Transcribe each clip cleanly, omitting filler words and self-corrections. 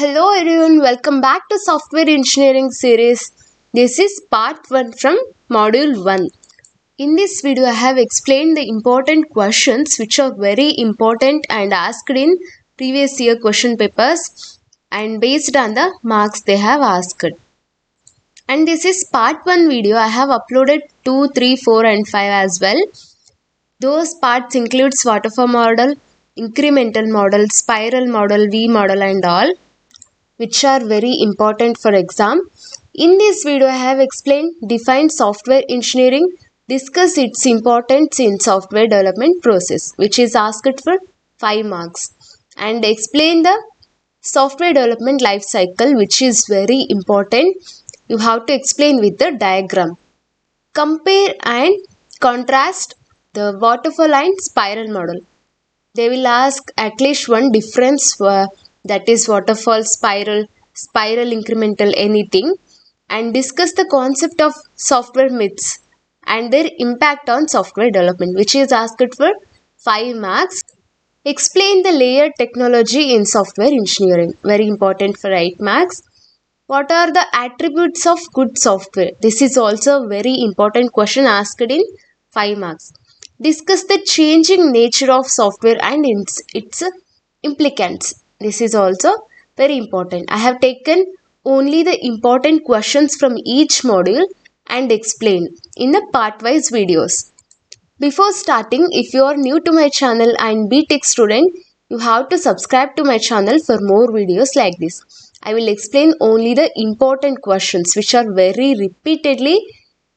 Hello everyone, welcome back to Software Engineering series. This is part 1 from module 1. In this video I have explained the important questions which are very important and asked in previous year question papers and based on the marks they have asked. And this is part 1 video. I have uploaded 2, 3, 4 and 5 as well. Those parts includes waterfall model, incremental model, spiral model, V model and all, which are very important for exam. In this video, I have explained define software engineering, discuss its importance in software development process, which is asked for 5 marks, and explain the software development life cycle, which is very important. You have to explain with the diagram. Compare and contrast the waterfall and spiral model. They will ask at least one difference that is waterfall, spiral, incremental, anything, and discuss the concept of software myths and their impact on software development, which is asked for 5 marks. Explain the layer technology in software engineering, very important for 8 marks. What are the attributes of good software? This is also a very important question asked in 5 marks. Discuss the changing nature of software and its implicants. This is also very important. I have taken only the important questions from each module and explained in the part-wise videos. Before starting, if you are new to my channel and BTech student, you have to subscribe to my channel for more videos like this. I will explain only the important questions which are very repeatedly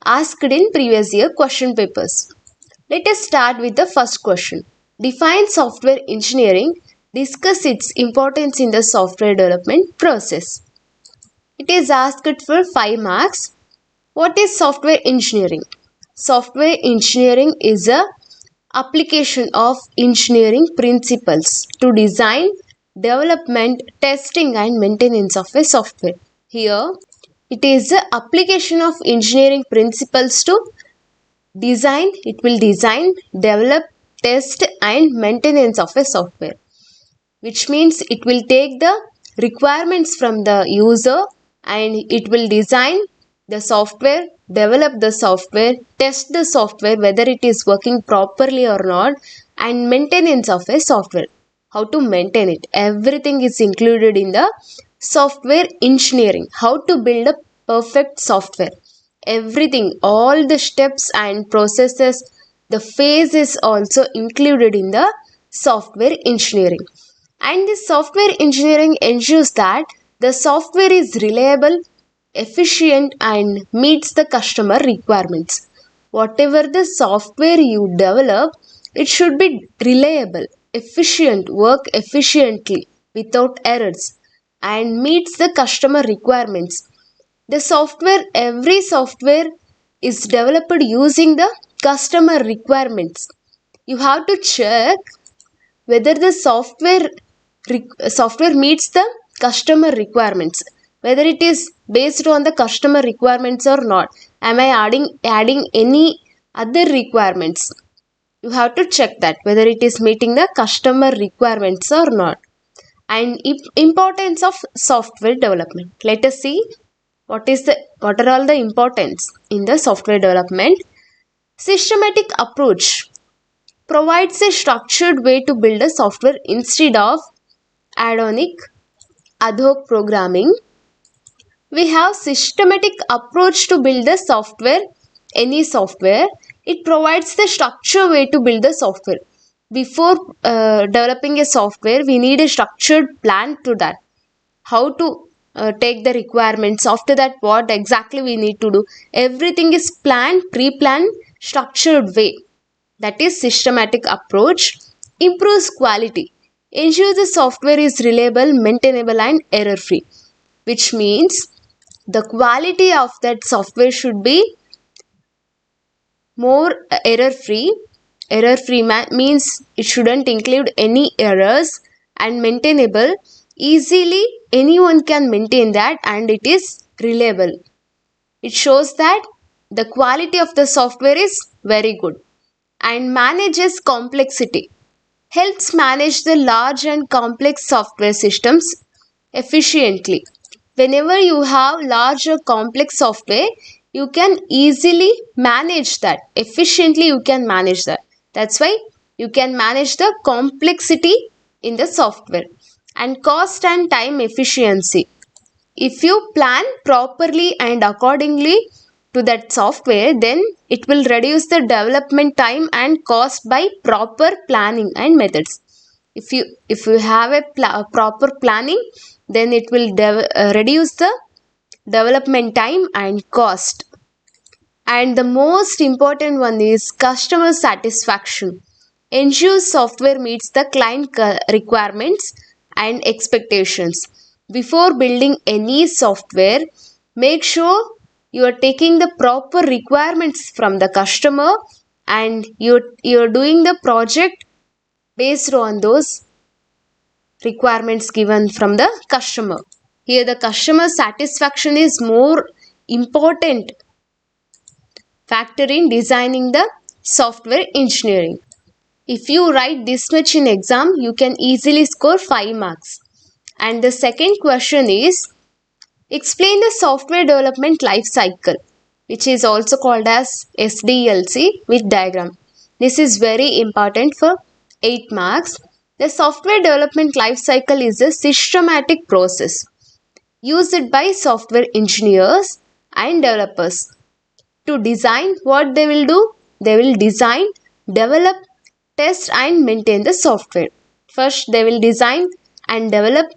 asked in previous year question papers. Let us start with the first question. Define software engineering. Discuss its importance in the software development process. It is asked for 5 marks. What is software engineering? Software engineering is a application of engineering principles to design, development, testing and maintenance of a software. Here, it is the application of engineering principles to design. It will design, develop, test and maintenance of a software, which means it will take the requirements from the user and it will design the software, develop the software, test the software whether it is working properly or not, and maintenance of a software, how to maintain it. Everything is included in the software engineering, how to build a perfect software. Everything, all the steps and processes, the phase is also included in the software engineering. And this software engineering ensures that the software is reliable, efficient and meets the customer requirements. Whatever the software you develop, it should be reliable, efficient, work efficiently without errors and meets the customer requirements. The software, every software is developed using the customer requirements. You have to check whether the software meets the customer requirements, whether it is based on the customer requirements or not. Am I adding any other requirements? You have to check that whether it is meeting the customer requirements or not. And importance of software development. Let us see what are all the importance in the software development. Systematic approach provides a structured way to build a software instead of ad hoc programming. We have systematic approach to build the software, any software. It provides the structured way to build the software. Before developing a software, we need a structured plan to that. How to take the requirements, after that what exactly we need to do. Everything is planned, pre-planned, structured way. That is systematic approach. Improves quality. Ensures the software is reliable, maintainable and error-free. Which means the quality of that software should be more error-free. Error-free means it shouldn't include any errors, and maintainable. Easily anyone can maintain that and it is reliable. It shows that the quality of the software is very good. And manages complexity. Helps manage the large and complex software systems efficiently. Whenever you have large or complex software, you can easily manage that. Efficiently you can manage that. That's why you can manage the complexity in the software. And cost and time efficiency. If you plan properly and accordingly to that software, then it will reduce the development time and cost by proper planning and methods. If you have a proper planning, then it will reduce the development time and cost. And the most important one is customer satisfaction. Ensure software meets the client requirements and expectations. Before building any software, make sure you are taking the proper requirements from the customer and you're doing the project based on those requirements given from the customer. Here the customer satisfaction is more important factor in designing the software engineering. If you write this much in exam, you can easily score 5 marks. And the second question is, explain the software development life cycle, which is also called as SDLC with diagram. This is very important for 8 marks. The software development life cycle is a systematic process used by software engineers and developers to design. What they will do? They will design, develop, test and maintain the software. First they will design and develop.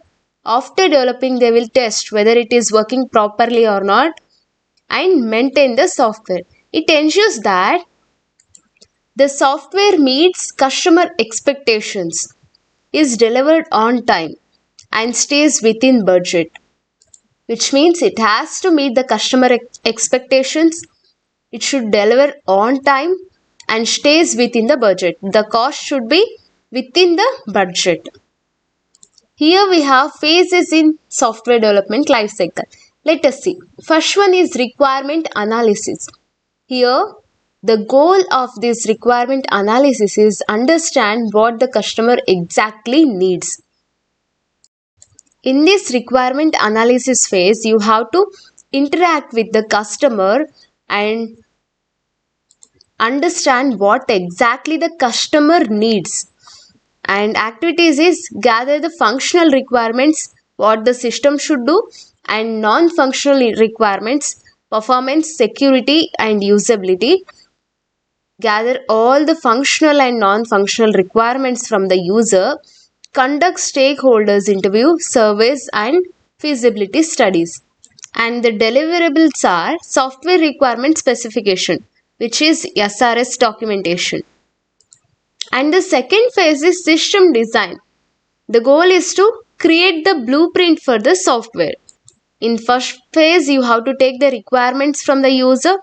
After developing, they will test whether it is working properly or not and maintain the software. It ensures that the software meets customer expectations, is delivered on time and stays within budget, which means it has to meet the customer expectations. It should deliver on time and stays within the budget. The cost should be within the budget. Here we have phases in software development life cycle. Let us see. First one is requirement analysis. Here the goal of this requirement analysis is understand what the customer exactly needs. In this requirement analysis phase, you have to interact with the customer and understand what exactly the customer needs. And activities is gather the functional requirements, what the system should do, and non-functional requirements, performance, security and usability. Gather all the functional and non-functional requirements from the user. Conduct stakeholders interview, surveys and feasibility studies. And the deliverables are software requirement specification, which is SRS documentation. And the second phase is system design. The goal is to create the blueprint for the software. In first phase, you have to take the requirements from the user.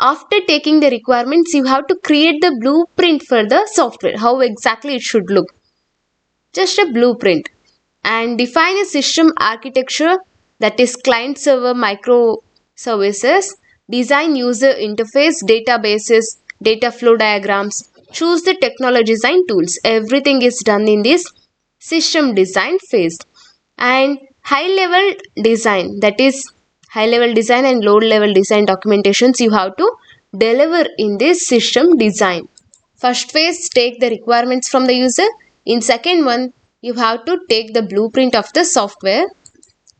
After taking the requirements, you have to create the blueprint for the software, how exactly it should look. Just a blueprint. And define a system architecture, that is client server microservices. Design user interface, databases, data flow diagrams. Choose the technologies and tools. Everything is done in this system design phase. And high level design, that is high level design and low level design documentations you have to deliver in this system design. First phase, take the requirements from the user. In second one, you have to take the blueprint of the software,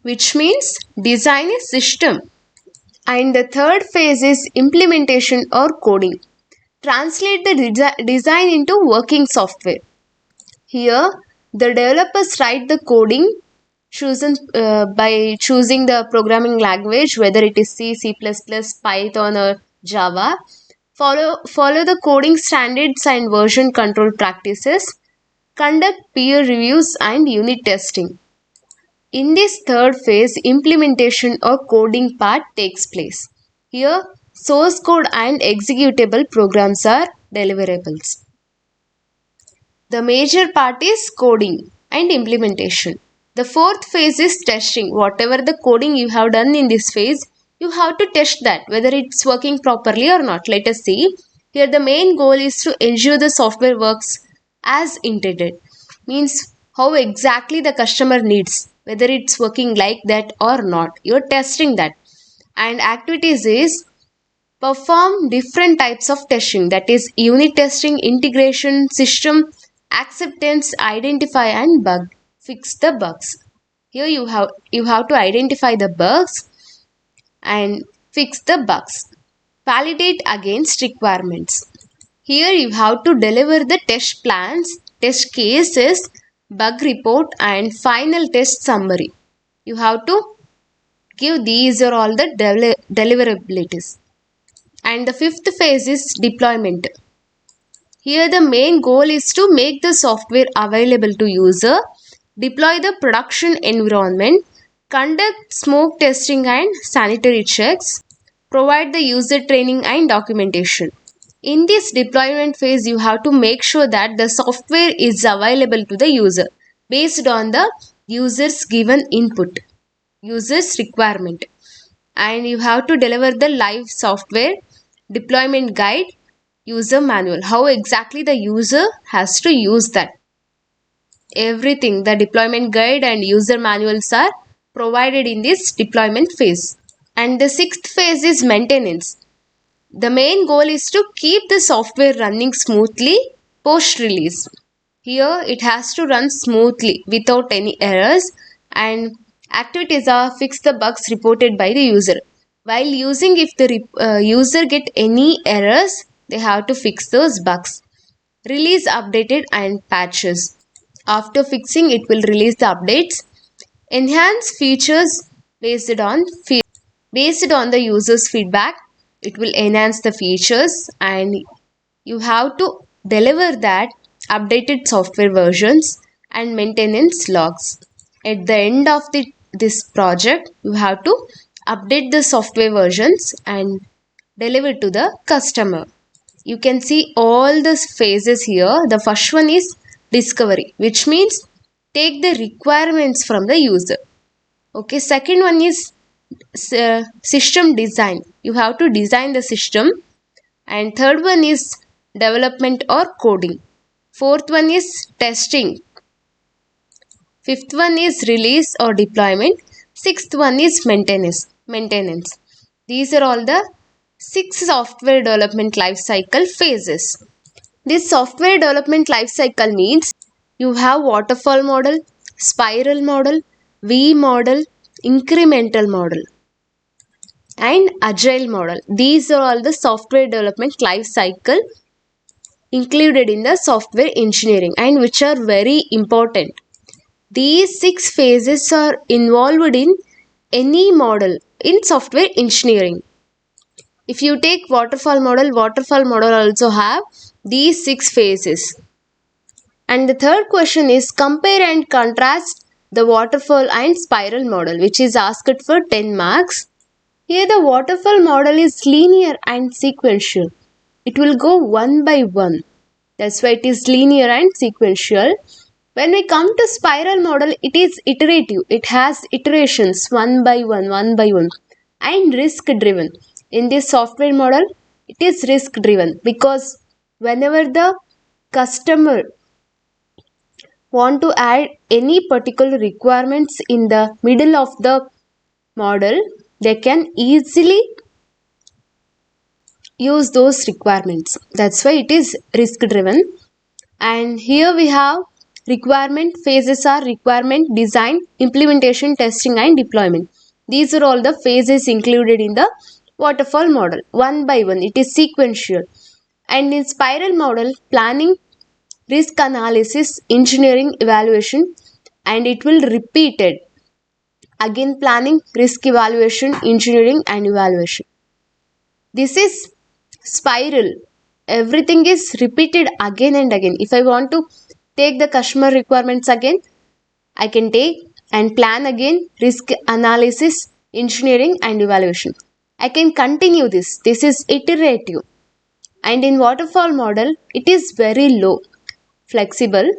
which means design a system. And the third phase is implementation or coding. Translate the design into working software. Here, the developers write the coding chosen by choosing the programming language, whether it is C, C++, Python or Java. Follow the coding standards and version control practices. Conduct peer reviews and unit testing. In this third phase, implementation or coding part takes place. Here, source code and executable programs are deliverables. The major part is coding and implementation. The fourth phase is testing. Whatever the coding you have done in this phase, you have to test that whether it's working properly or not. Let us see. Here the main goal is to ensure the software works as intended. Means how exactly the customer needs. whether it's working like that or not. You're testing that. And activities is perform different types of testing, that is unit testing, integration, system acceptance, identify and bug. Fix the bugs. Here you have to identify the bugs and fix the bugs. Validate against requirements. Here you have to deliver the test plans, test cases, bug report and final test summary. You have to give these are all the deliverables. And the fifth phase is deployment. Here the main goal is to make the software available to user, deploy the production environment, conduct smoke testing and sanitary checks, provide the user training and documentation. In this deployment phase, you have to make sure that the software is available to the user based on the user's given input, user's requirement. And you have to deliver the live software, deployment guide, user manual, how exactly the user has to use that. Everything, the deployment guide and user manuals are provided in this deployment phase. And the sixth phase is maintenance. The main goal is to keep the software running smoothly post release. Here it has to run smoothly without any errors, and activities are fix the bugs reported by the user. While using, if the user get any errors, they have to fix those bugs. Release updated and patches. After fixing, it will release the updates. Enhance features based on the user's feedback. It will enhance the features, and you have to deliver that updated software versions and maintenance logs. At the end of this project, you have to update the software versions and deliver to the customer. You can see all the phases here. The first one is discovery, which means take the requirements from the user. Okay, second one is system design. You have to design the system. And third one is development or coding. Fourth one is testing. Fifth one is release or deployment. Sixth one is maintenance. These are all the 6 software development lifecycle phases. This software development lifecycle means you have waterfall model, spiral model, V model, incremental model and agile model. These are all the software development lifecycle included in the software engineering and which are very important. These 6 phases are involved in any model in software engineering. If you take waterfall model also have these 6 phases. And the third question is compare and contrast the waterfall and spiral model, which is asked for 10 marks. Here the waterfall model is linear and sequential. It will go one by one. That's why it is linear and sequential. When we come to spiral model, it is iterative. It has iterations one by one and risk driven. In this software model, it is risk driven because whenever the customer want to add any particular requirements in the middle of the model, they can easily use those requirements. That's why it is risk driven. And here we have requirement phases are requirement, design, implementation, testing and deployment. These are all the phases included in the waterfall model. One by one, it is sequential. And in spiral model, planning, risk analysis, engineering, evaluation, and it will repeat it. Again planning, risk evaluation, engineering and evaluation. This is spiral. Everything is repeated again and again. If I want to take the customer requirements again, I can take and plan again, risk analysis, engineering and evaluation. I can continue this. This is iterative. And in waterfall model, it is very low. Flexibility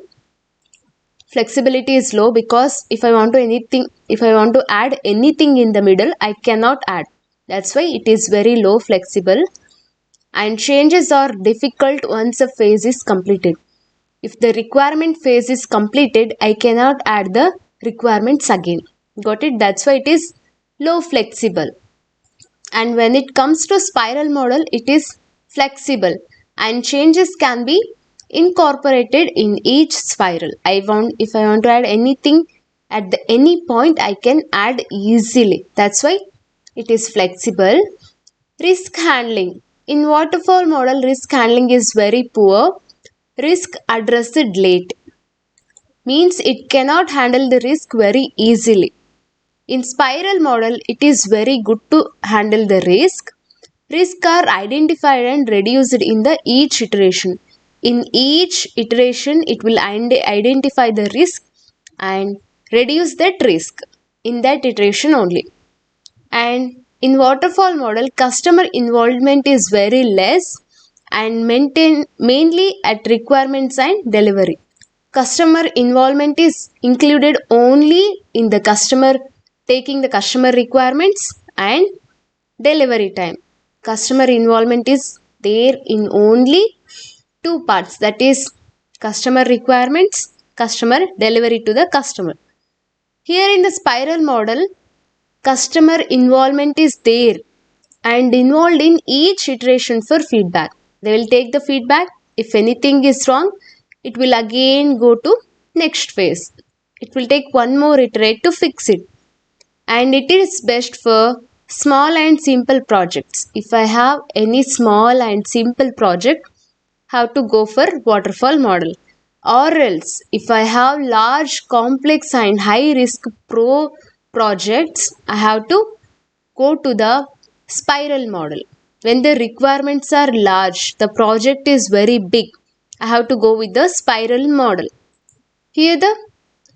is low because if I want to add anything in the middle, I cannot add. That's why it is very low flexible. And changes are difficult once a phase is completed. If the requirement phase is completed, I cannot add the requirements again. Got it? That's why it is low flexible. And when it comes to spiral model, it is flexible and changes can be incorporated in each spiral. If I want to add anything at any point, I can add easily. That's why it is flexible. Risk handling. In waterfall model, risk handling is very poor. Risk addressed late. Means it cannot handle the risk very easily. In spiral model, it is very good to handle the risk. Risks are identified and reduced in the each iteration. In each iteration, it will identify the risk and reduce that risk in that iteration only. And in waterfall model, customer involvement is very less and mainly at requirements and delivery. Customer involvement is included only in the customer taking the customer requirements and delivery time. Customer involvement is there in only two parts, that is customer requirements, customer delivery to the customer. Here in the spiral model, customer involvement is there and involved in each iteration for feedback. They will take the feedback. If anything is wrong, it will again go to next phase. It will take one more iterate to fix it. And it is best for small and simple projects. If I have any small and simple project, have to go for waterfall model. Or else, if I have large, complex and high risk projects, I have to go to the spiral model. When the requirements are large, the project is very big, I have to go with the spiral model. Here the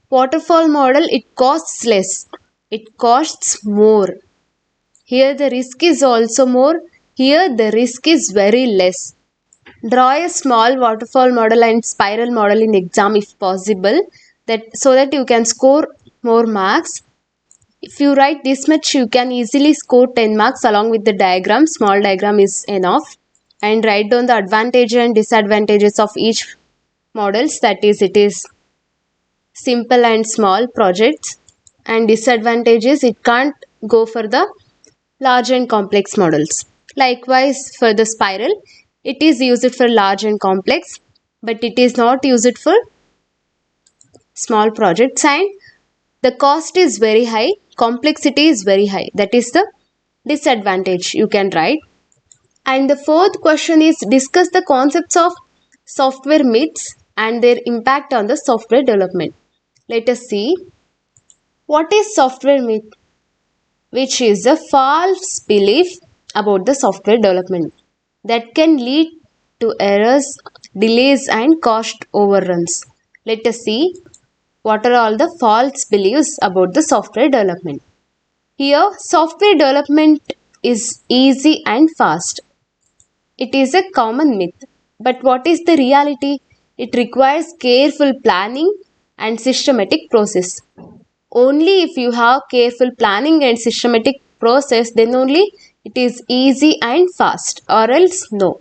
waterfall model, it costs less. It costs more. Here the risk is also more. Here the risk is very less. Draw a small waterfall model and spiral model in exam if possible, so that you can score more marks. If you write this much, you can easily score 10 marks along with the diagram. Small diagram is enough. And write down the advantages and disadvantages of each models. That is, it is simple and small projects. And disadvantages, it can't go for the large and complex models. Likewise, for the spiral, it is used for large and complex, but it is not used for small projects, and the cost is very high, complexity is very high. That is the disadvantage you can write. And the fourth question is, discuss the concepts of software myths and their impact on the software development. Let us see. What is software myth? Which is a false belief about the software development that can lead to errors, delays and cost overruns. Let us see what are all the false beliefs about the software development. Here, software development is easy and fast. It is a common myth. But what is the reality? It requires careful planning and systematic process. Only if you have careful planning and systematic process, then only it is easy and fast, or else no.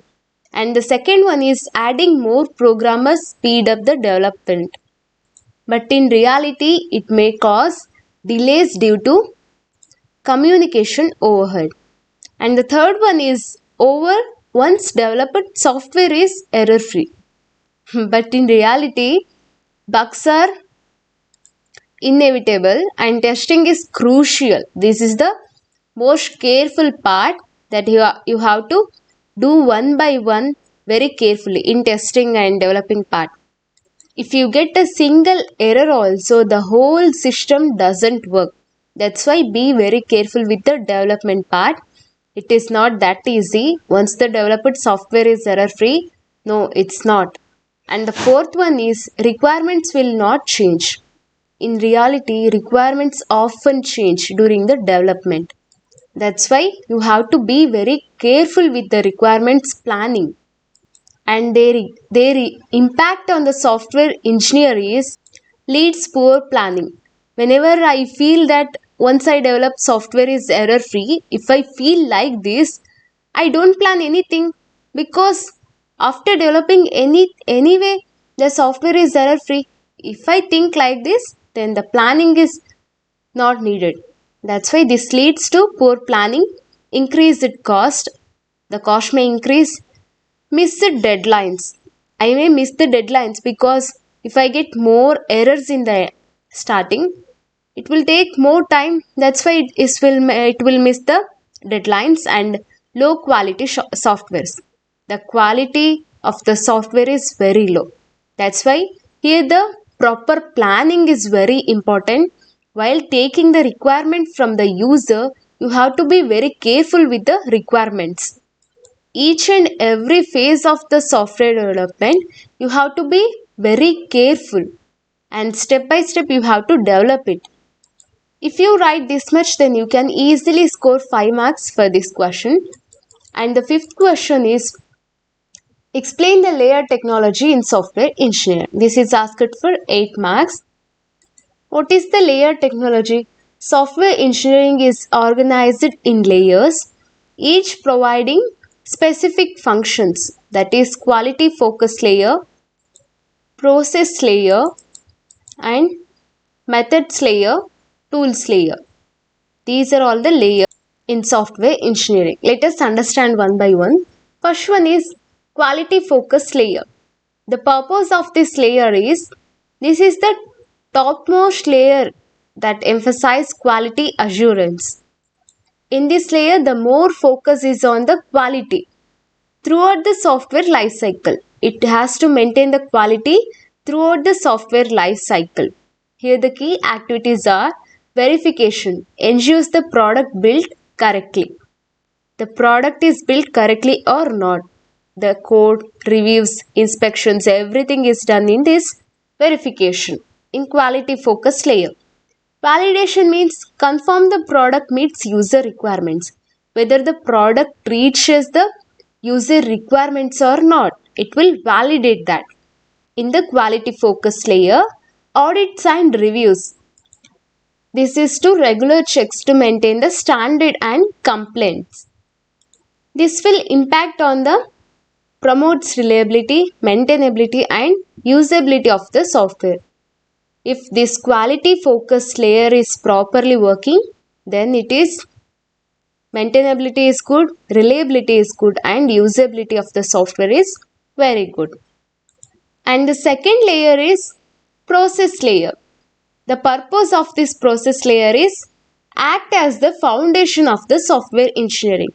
And the second one is, adding more programmers speed up the development. But in reality, it may cause delays due to communication overhead. And the third one is, once developed software is error free. But in reality, bugs are inevitable and testing is crucial. This is the most careful part that you have to do one by one very carefully in testing and developing part. If you get a single error also, the whole system doesn't work. That's why be very careful with the development part. It is not that easy. Once the developed software is error free, no, it's not. And the fourth one is, requirements will not change. In reality, requirements often change during the development. That's why you have to be very careful with the requirements planning. And their impact on the software engineer is leads poor planning. Whenever I feel that once I develop software is error free, if I feel like this, I don't plan anything, because after developing anyway the software is error free. If I think like this, then the planning is not needed. That's why this leads to poor planning, increased cost. The cost may increase, missed deadlines. I may miss the deadlines because if I get more errors in the starting, it will take more time. That's why it will miss the deadlines and low quality softwares. The quality of the software is very low. That's why here the proper planning is very important. While taking the requirement from the user, you have to be very careful with the requirements. Each and every phase of the software development, you have to be very careful and step by step you have to develop it. If you write this much, then you can easily score 5 marks for this question. And the fifth question is, explain the layer technology in software engineering. This is asked for 8 marks. What is the layer technology? Software engineering is organized in layers, each providing specific functions, that is quality focus layer, process layer, and methods layer, tools layer. These are all the layers in software engineering. Let us understand one by one. First one is quality focus layer. The purpose of this layer is, this is the topmost layer that emphasizes quality assurance. In this layer, the more focus is on the quality throughout the software life cycle. It has to maintain the quality throughout the software life cycle. Here the key activities are verification, ensures the product built correctly. The product is built correctly or not. The code, reviews, inspections, everything is done in this verification in quality focus layer. Validation means confirm the product meets user requirements. Whether the product reaches the user requirements or not, it will validate that. In the quality focus layer, audits and reviews. This is to regular checks to maintain the standard and complaints. This will impact on the promotes reliability, maintainability and usability of the software. If this quality focus layer is properly working, then it is maintainability is good, reliability is good and usability of the software is very good. And the second layer is process layer. The purpose of this process layer is act as the foundation of the software engineering,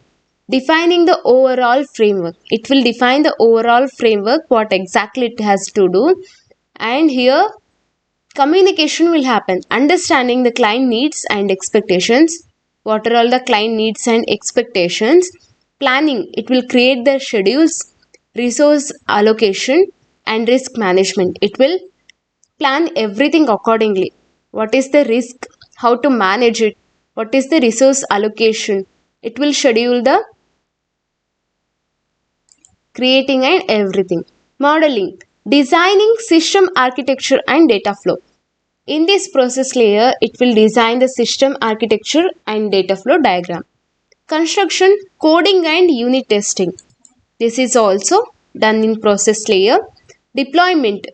defining the overall framework. It will define the overall framework, what exactly it has to do. And here communication will happen, understanding the client needs and expectations. What are all the client needs and expectations? Planning, it will create the schedules, resource allocation and risk management. It will plan everything accordingly. What is the risk? How to manage it? What is the resource allocation? It will schedule the creating and everything. Modeling, designing system architecture and data flow. In this process layer, it will design the system architecture and data flow diagram. Construction, coding and unit testing. This is also done in process layer. Deployment,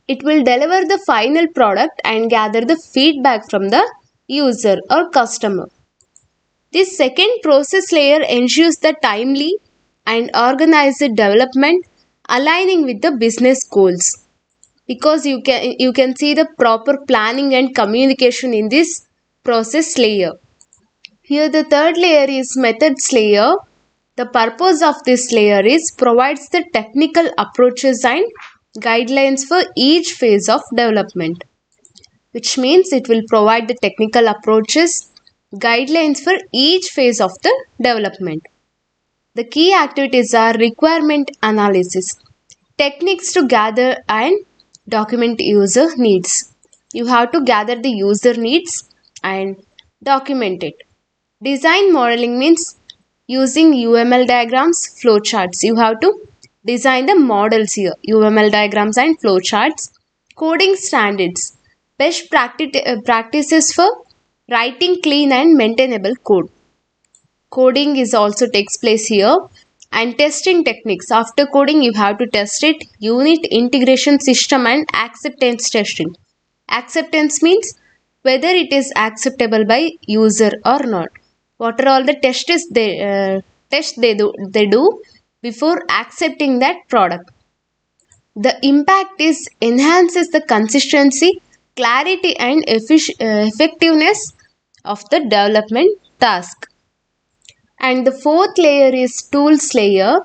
it will deliver the final product and gather the feedback from the user or customer. This second process layer ensures the timely and organized development aligning with the business goals. Because you can see the proper planning and communication in this process layer. Here the third layer is methods layer. The purpose of this layer is provides the technical approaches and guidelines for each phase of development, which means it will provide the technical approaches, guidelines for each phase of the development. The key activities are requirement analysis, techniques to gather and document user needs. You have to gather the user needs and document it. Design modeling means using UML diagrams, flowcharts. You have to design the models here, UML diagrams and flowcharts. Coding standards, best practices for writing clean and maintainable code. Coding is also takes place here. And testing techniques. After coding, you have to test it. Unit integration system and acceptance testing. Acceptance means whether it is acceptable by user or not. What are all the tests they do before accepting that product. The impact is enhances the consistency, clarity and effectiveness of the development task. And the fourth layer is tools layer.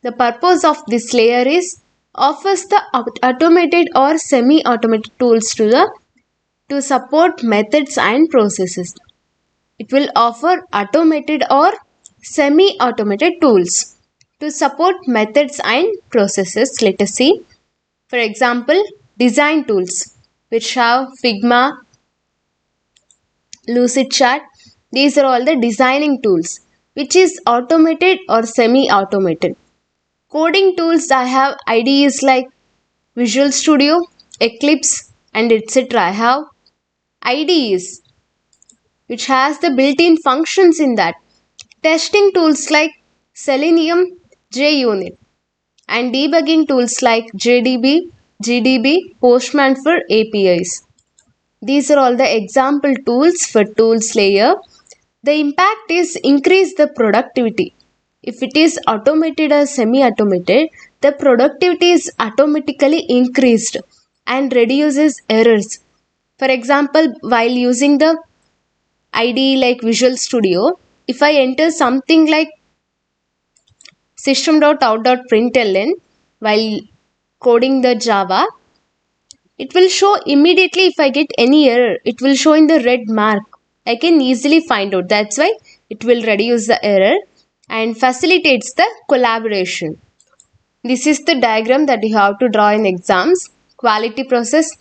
The purpose of this layer is offers the automated or semi-automated tools to support methods and processes. It will offer automated or semi-automated tools to support methods and processes. Let us see. For example, design tools which have Figma, Lucidchart. These are all the designing tools which is automated or semi-automated. Coding tools, I have IDEs like Visual Studio, Eclipse and etc. I have IDEs which has the built-in functions in that. Testing tools like Selenium, JUnit and debugging tools like JDB, GDB, Postman for APIs. These are all the example tools for tools layer. The impact is increase the productivity. If it is automated or semi-automated, the productivity is automatically increased and reduces errors. For example, while using the IDE like Visual Studio, if I enter something like system.out.println while coding the Java, it will show immediately. If I get any error, it will show in the red mark. I can easily find out. That's why it will reduce the error and facilitates the collaboration. This is the diagram that you have to draw in exams. Quality process.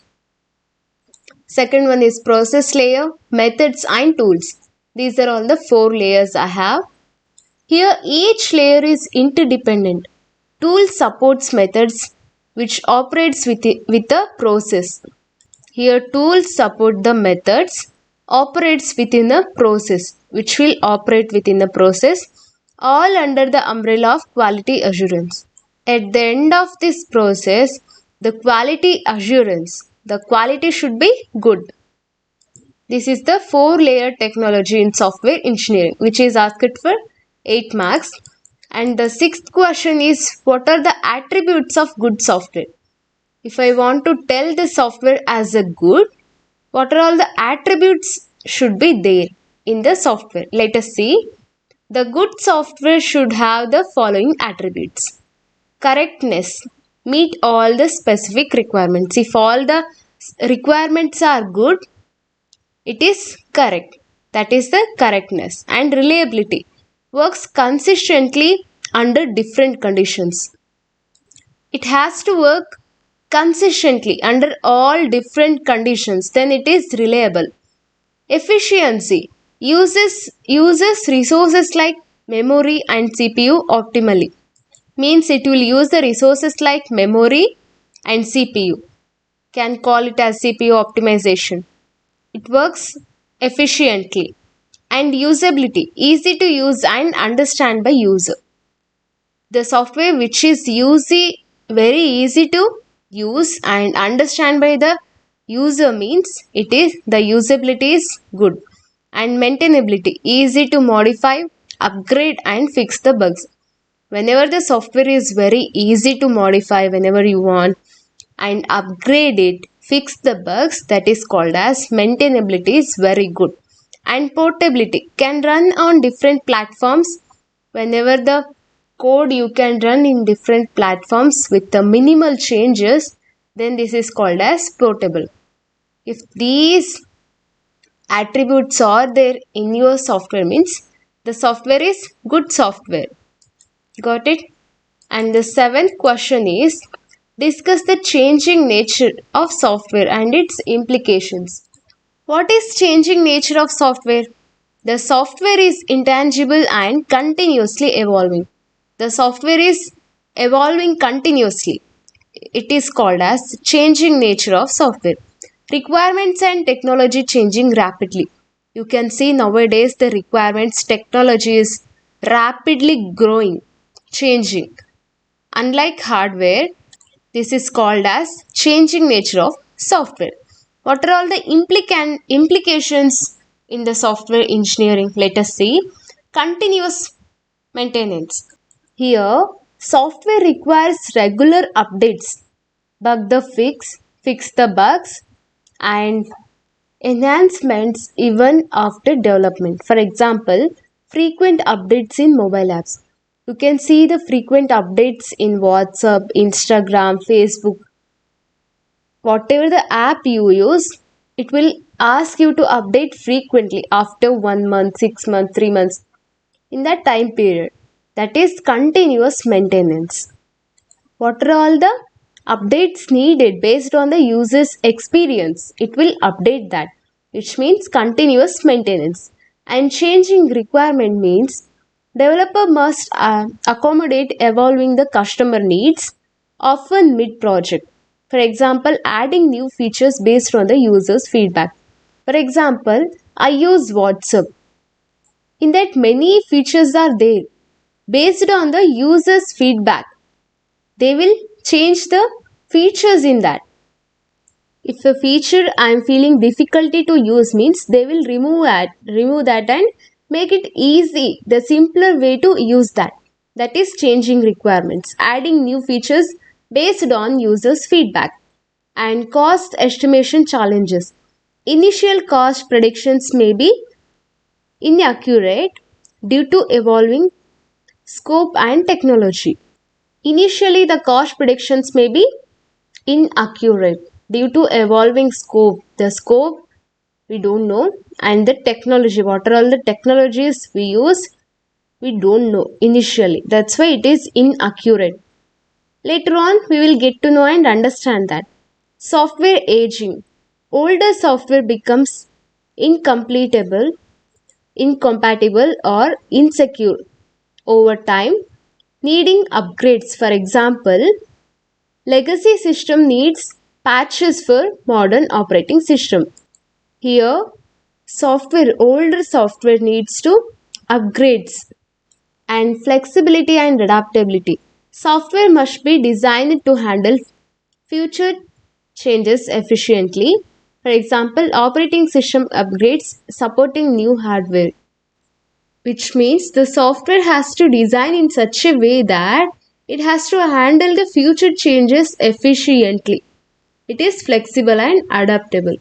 Second one is process layer, methods and tools. These are all the 4 layers I have. Here each layer is interdependent. Tool supports methods which operates with a process. Here tools support the methods, operates within a process which will operate within the process, all under the umbrella of quality assurance. At the end of this process, the quality assurance, the quality should be good. This is the 4-layer technology in software engineering which is asked for 8 marks. And the 6th question is, what are the attributes of good software? If I want to tell the software as a good, what are all the attributes should be there in the software? Let us see. The good software should have the following attributes. Correctness, meet all the specific requirements. If all the requirements are good, it is correct. That is the correctness. And reliability, works consistently under different conditions. It has to work consistently under all different conditions, then it is reliable. Efficiency, uses resources like memory and CPU optimally. Means it will use the resources like memory and CPU. Can call it as CPU optimization. It works efficiently. And usability, easy to use and understand by user. The software which is very easy to use and understand by the user means the usability is good. And maintainability, easy to modify, upgrade and fix the bugs. Whenever the software is very easy to modify whenever you want and upgrade it, fix the bugs, that is called as maintainability is very good. And portability, can run on different platforms. Whenever the code you can run in different platforms with the minimal changes, then this is called as portable. If these attributes are there in your software means the software is good software. Got it? And the 7th question is, discuss the changing nature of software and its implications. What is changing nature of software? The software is intangible and continuously evolving. The software is evolving continuously. It is called as changing nature of software. Requirements and technology changing rapidly. You can see nowadays the requirements, technology is rapidly growing, changing. Unlike hardware, this is called as changing nature of software. What are all the implications in the software engineering? Let us see. Continuous maintenance. Here, software requires regular updates, fix the bugs, and enhancements even after development. For example, frequent updates in mobile apps. You can see the frequent updates in WhatsApp, Instagram, Facebook. Whatever the app you use, it will ask you to update frequently after 1 month, 6 months, 3 months, in that time period. That is continuous maintenance. What are all the updates needed based on the user's experience? It will update that, which means continuous maintenance. And changing requirement means developer must accommodate evolving the customer needs, often mid-project. For example, adding new features based on the user's feedback. For example, I use WhatsApp. In that many features are there. Based on the user's feedback, they will change the features in that. If a feature I am feeling difficulty to use means they will remove that and make it easy, the simpler way to use that. That is changing requirements, adding new features based on users' feedback. And cost estimation challenges. Initial cost predictions may be inaccurate due to evolving scope and technology. Initially, the cost predictions may be inaccurate due to evolving scope. The scope we don't know, and the technology, what are all the technologies we use, we don't know initially. That's why it is inaccurate. Later on, we will get to know and understand that. Software aging. Older software becomes incompatible or insecure over time, needing upgrades. For example, legacy system needs patches for modern operating system. Here, older software needs to upgrades. And flexibility and adaptability. Software must be designed to handle future changes efficiently. For example, operating system upgrades supporting new hardware, which means the software has to design in such a way that it has to handle the future changes efficiently. It is flexible and adaptable.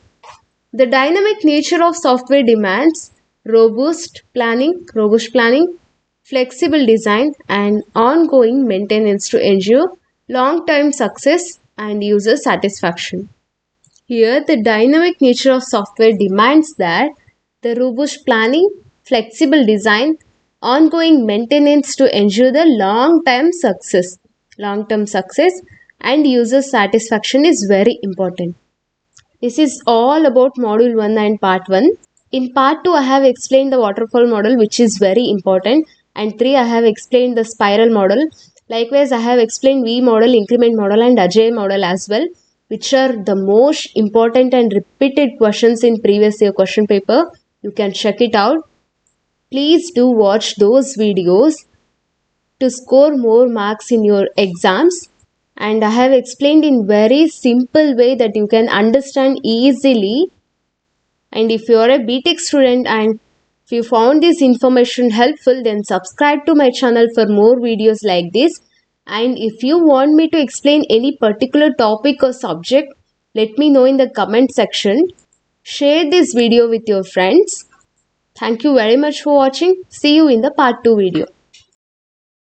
The dynamic nature of software demands robust planning, flexible design, and ongoing maintenance to ensure long-term success and user satisfaction. Here, the dynamic nature of software demands that the robust planning, flexible design, ongoing maintenance to ensure the long-term success and user satisfaction is very important. This is all about module 1 and part 1. In part 2, I have explained the waterfall model, which is very important, and 3, I have explained the spiral model. Likewise, I have explained V model, increment model, and Agile model as well, which are the most important and repeated questions in previous year question paper. You can check it out. Please do watch those videos to score more marks in your exams. And I have explained in very simple way that you can understand easily. And if you are a BTech student and if you found this information helpful, then subscribe to my channel for more videos like this. And if you want me to explain any particular topic or subject, let me know in the comment section. Share this video with your friends. Thank you very much for watching. See you in the part 2 video.